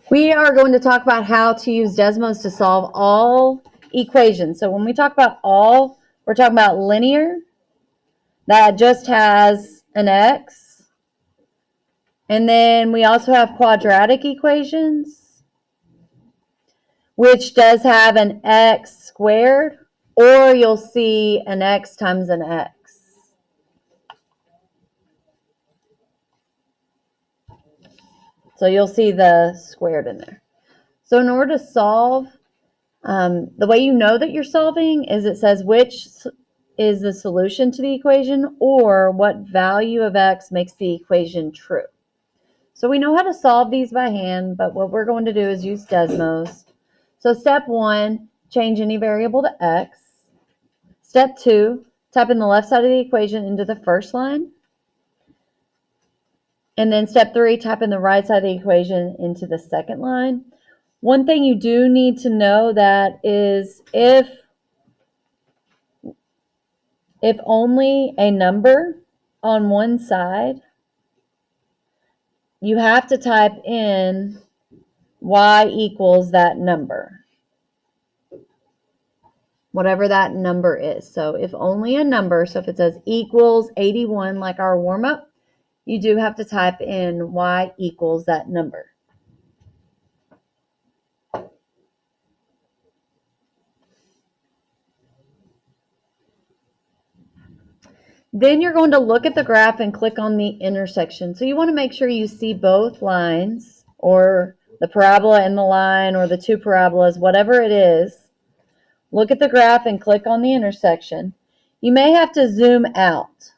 We are going to talk about how to use Desmos to solve all equations. So when we talk about all, we're talking about linear, that just has an x. And then we also have quadratic equations, which does have an x squared, or you'll see an x times an x. So you'll see the squared in there. So in order to solve, the way you know that you're solving is it says which is the solution to the equation or what value of x makes the equation true. So we know how to solve these by hand, but what we're going to do is use Desmos. So step 1, change any variable to x. Step 2, type in the left side of the equation into the first line. And then step 3, type in the right side of the equation into the second line. One thing you do need to know that is if only a number on one side, you have to type in y equals that number, whatever that number is. So if only a number, so if it says equals 81 like our warm-up, you do have to type in y equals that number. Then you're going to look at the graph and click on the intersection. So you want to make sure you see both lines, or the parabola and the line, or the two parabolas, whatever it is. Look at the graph and click on the intersection. You may have to zoom out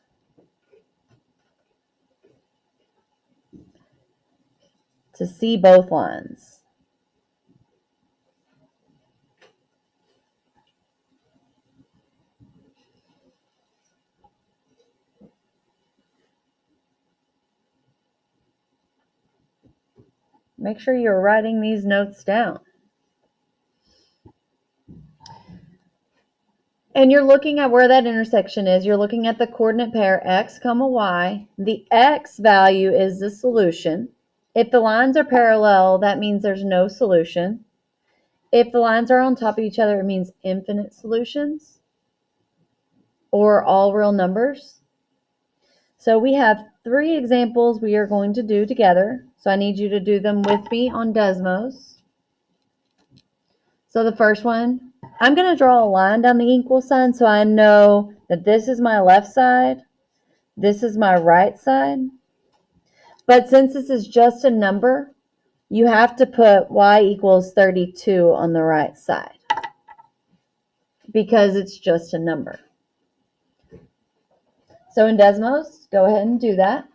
to see both lines. Make sure you're writing these notes down. And you're looking at where that intersection is. You're looking at the coordinate pair x, y. The x value is the solution. If the lines are parallel, that means there's no solution. If the lines are on top of each other, it means infinite solutions or all real numbers. So we have 3 examples we are going to do together. So I need you to do them with me on Desmos. So the first one, I'm going to draw a line down the equal sign so I know that this is my left side, this is my right side. But since this is just a number, you have to put y equals 32 on the right side because it's just a number. So in Desmos, go ahead and do that.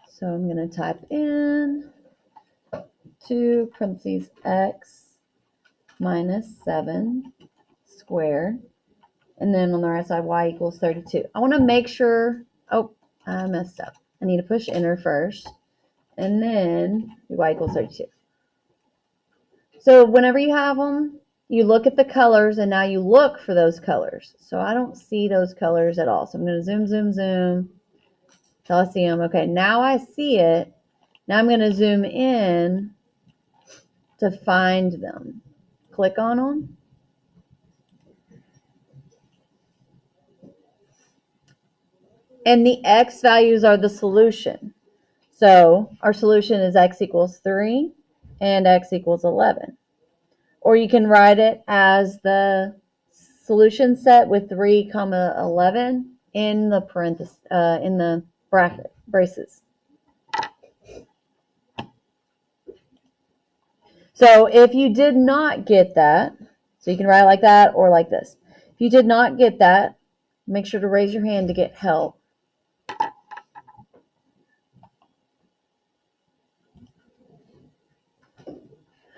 So I'm going to type in 2 parentheses x minus 7 squared. And then on the right side, y equals 32. I want to make sure, oh, I messed up. I need to push enter first. And then y equals 32. So whenever you have them, you look at the colors, and now you look for those colors. So I don't see those colors at all. So I'm going to zoom, zoom, zoom until I see them. Okay, now I see it. Now I'm going to zoom in to find them. Click on them. And the x values are the solution. So our solution is x equals 3 and x equals 11. Or you can write it as the solution set with 3, 11 in the parentheses, in the braces. So if you did not get that, so you can write it like that or like this. If you did not get that, make sure to raise your hand to get help.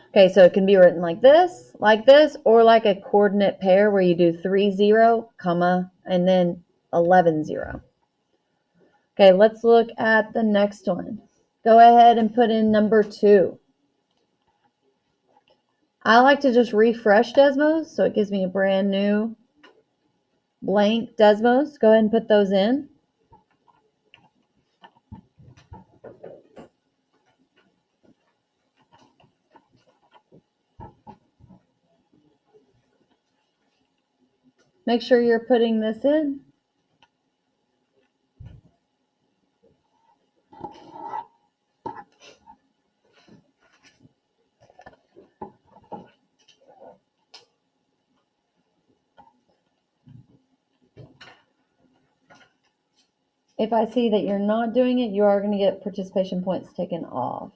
Okay, so it can be written like this, or like a coordinate pair where you do 3, 0, comma, and then 11, 0. Okay, let's look at the next one. Go ahead and put in number 2. I like to just refresh Desmos, so it gives me a brand new blank Desmos. Go ahead and put those in. Make sure you're putting this in. If I see that you're not doing it, you are going to get participation points taken off.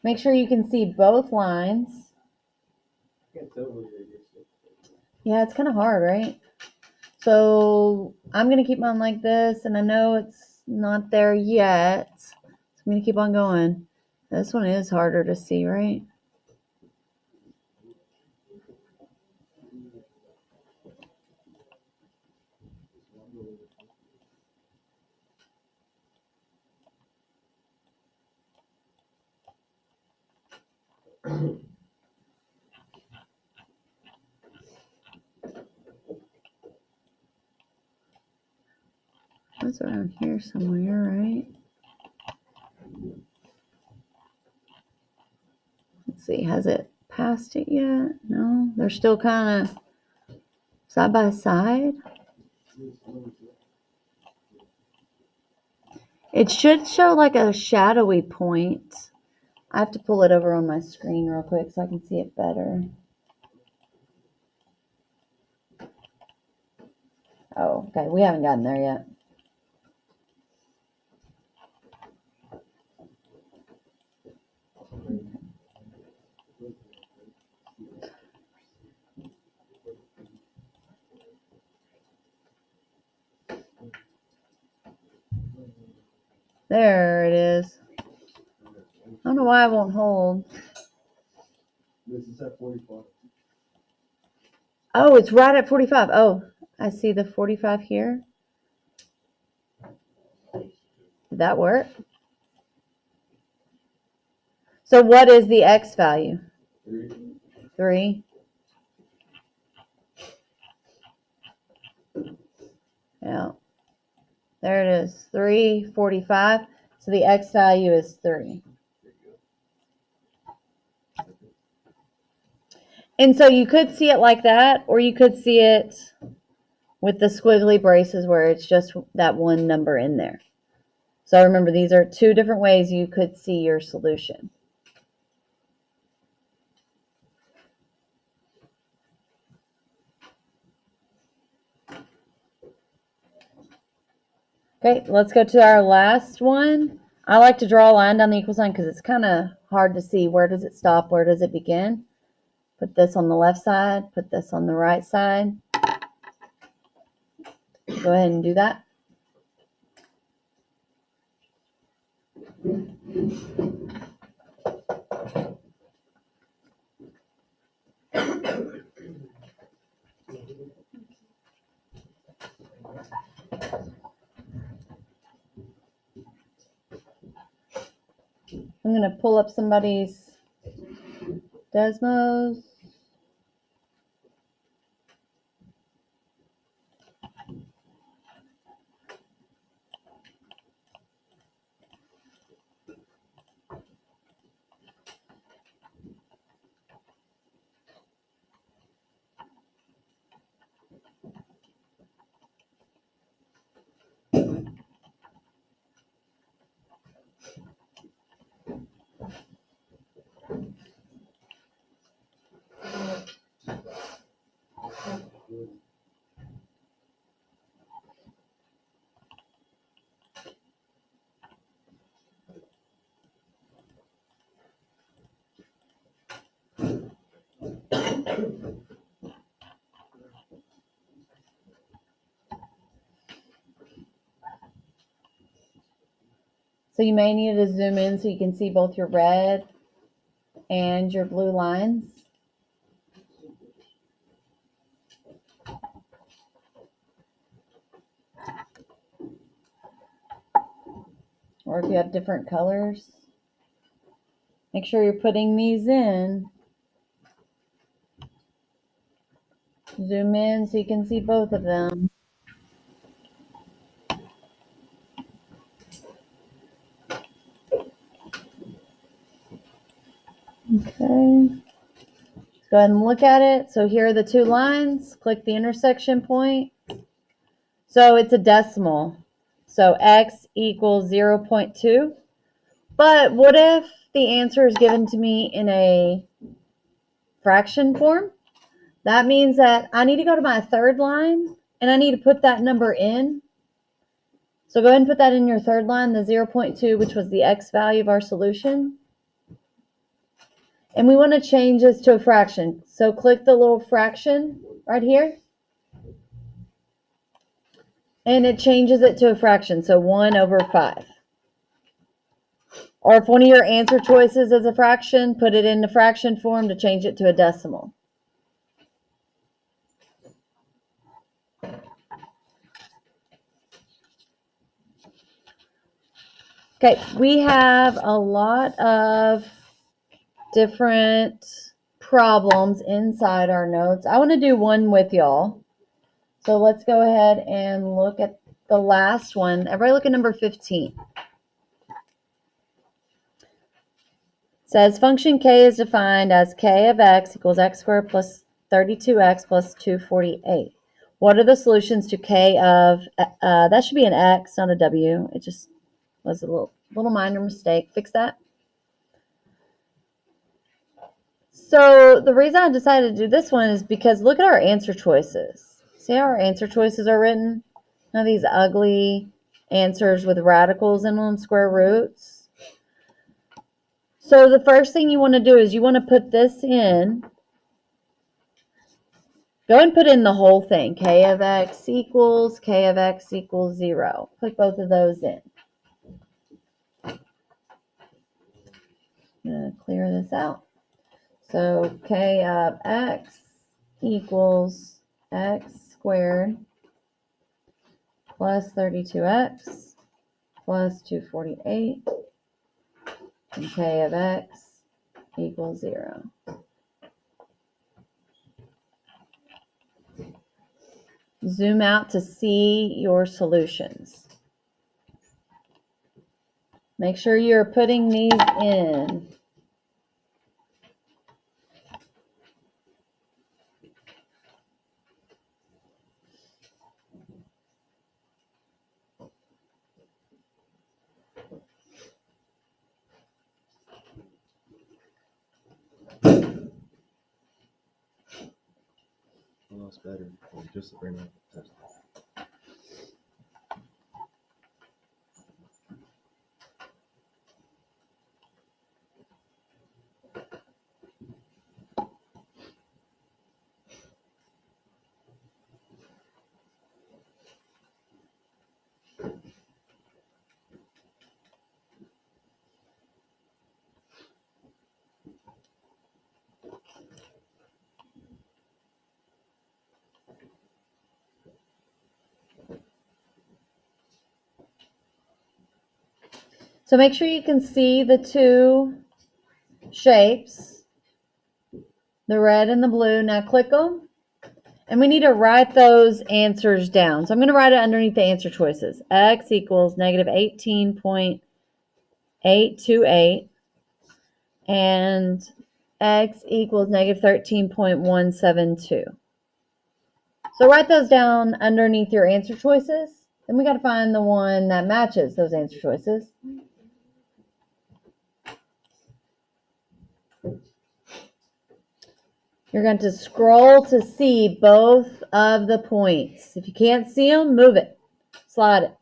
Make sure you can see both lines. Yeah, it's kind of hard, right? So I'm going to keep mine like this, and I know it's not there yet. So I'm going to keep on going. This one is harder to see, right? That's around here somewhere, right? Let's see, has it passed it yet? No, they're still kind of side by side. It should show like a shadowy point. I have to pull it over on my screen real quick so I can see it better. Oh, okay, we haven't gotten there yet. There it is. I don't know why it won't hold. This is at 45. Oh, it's right at 45. Oh, I see the 45 here. Did that work? So what is the X value? 3. Yeah. There it is. 345. So the X value is 3. And so you could see it like that, or you could see it with the squiggly braces where it's just that one number in there. So remember, these are 2 different ways you could see your solution. Okay, let's go to our last one. I like to draw a line down the equal sign because it's kind of hard to see where does it stop, where does it begin. Put this on the left side, put this on the right side. Go ahead and do that. I'm going to pull up somebody's Desmos. So you may need to zoom in so you can see both your red and your blue lines. or if you have different colors. Make sure you're putting these in. Zoom in so you can see both of them. Okay. Go ahead and look at it. So here are the two lines. Click the intersection point. So it's a decimal. So x equals 0.2. But what if the answer is given to me in a fraction form? That means that I need to go to my third line and I need to put that number in. So go ahead and put that in your third line, the 0.2, which was the x value of our solution. And we want to change this to a fraction. So click the little fraction right here. And it changes it to a fraction. So 1/5. Or if one of your answer choices is a fraction, put it in the fraction form to change it to a decimal. Okay, we have a lot of different problems inside our notes. I want to do one with y'all. So let's go ahead and look at the last one. Everybody look at number 15. It says function k is defined as k of x equals x squared plus 32x plus 248. What are the solutions to k of, that should be an x, not a w. It just was a little minor mistake. Fix that. So the reason I decided to do this one is because look at our answer choices. See how our answer choices are written? Now these ugly answers with radicals in them, square roots. So the first thing you want to do is you want to put this in. Go and put in the whole thing. K of x equals 0. Put both of those in. I'm going to clear this out. So k of x equals x squared plus 32x plus 248, and k of x equals 0. Zoom out to see your solutions. Make sure you're putting these in. Well, that's better. Just bring up the test. So make sure you can see the two shapes, the red and the blue. Now click them. And we need to write those answers down. So I'm going to write it underneath the answer choices. X equals negative 18.828 and x equals negative 13.172. So write those down underneath your answer choices. Then we got to find the one that matches those answer choices. You're going to scroll to see both of the points. If you can't see them, move it. Slide it.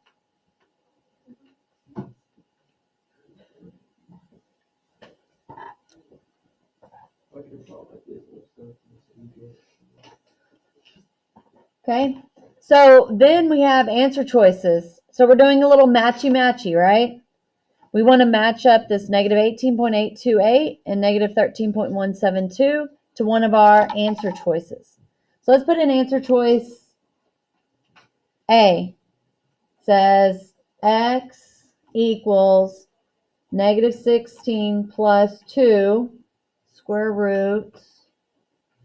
Okay, so then we have answer choices. So we're doing a little matchy-matchy, right? We want to match up this negative 18.828 and negative 13.172 to one of our answer choices. So let's put in answer choice A. It says x equals negative 16 plus 2 square root.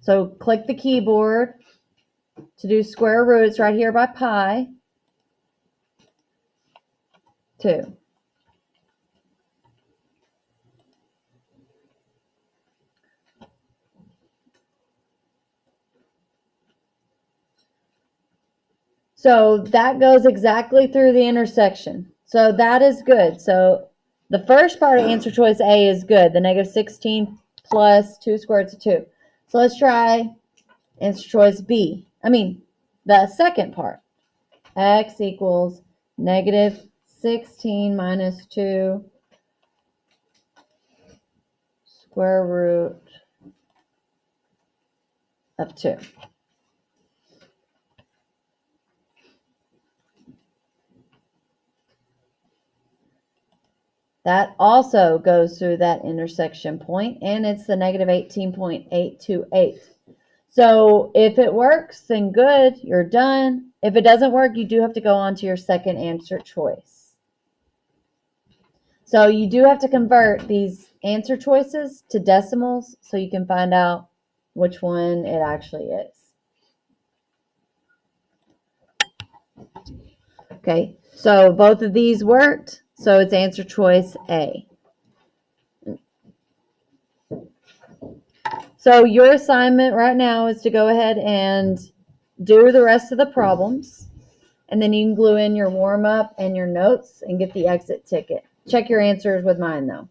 So click the keyboard to do square roots right here by pi 2. So that goes exactly through the intersection. So that is good. So the first part of answer choice A is good. The negative 16 plus 2 squared to 2. So let's try answer choice B. The second part. X equals negative 16 minus 2 square root of 2. That also goes through that intersection point, and it's the negative 18.828. So if it works, then good, you're done. If it doesn't work, you do have to go on to your second answer choice. So you do have to convert these answer choices to decimals so you can find out which one it actually is. Okay, so both of these worked, so it's answer choice A. So your assignment right now is to go ahead and do the rest of the problems, and then you can glue in your warm-up and your notes and get the exit ticket. Check your answers with mine, though.